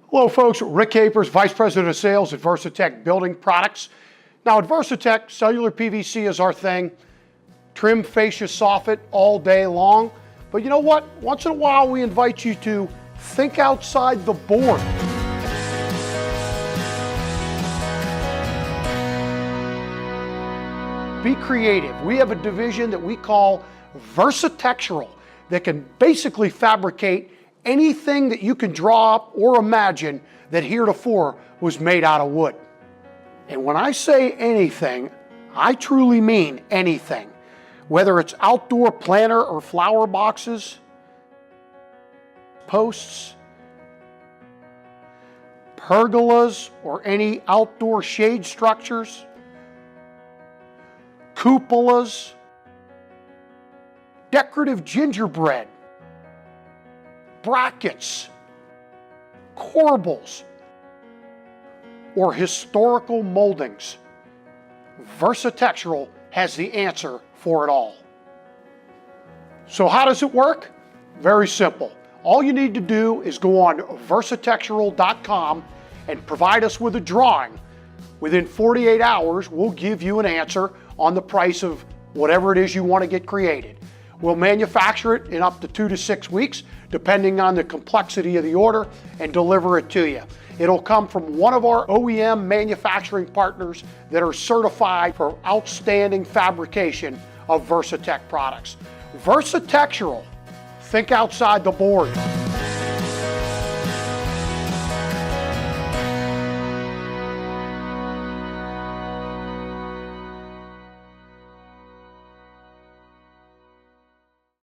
Hello folks, Rick Capers, Vice President of Sales at VERSATEX Building Products. Now at VERSATEX, cellular PVC is our thing. Trim fascia soffit all day long. But you know what? Once in a while we invite you to think outside the board. Be creative. We have a division that we call VERSATEXURAL that can basically fabricate anything that you can draw up or imagine that heretofore was made out of wood. And when I say anything, I truly mean anything. Whether it's outdoor planter or flower boxes, posts, pergolas, or any outdoor shade structures, cupolas, decorative gingerbread, brackets, corbels, or historical moldings. VERSATEXURAL has the answer for it all. So how does it work? Very simple. All you need to do is go on VERSATEXURAL.com and provide us with a drawing. Within 48 hours, we'll give you an answer on the price of whatever it is you want to get created. We'll manufacture it in up to 2 to 6 weeks, depending on the complexity of the order, and deliver it to you. It'll come from one of our OEM manufacturing partners that are certified for outstanding fabrication of VERSATEX products. VERSATEXURAL. Think outside the board.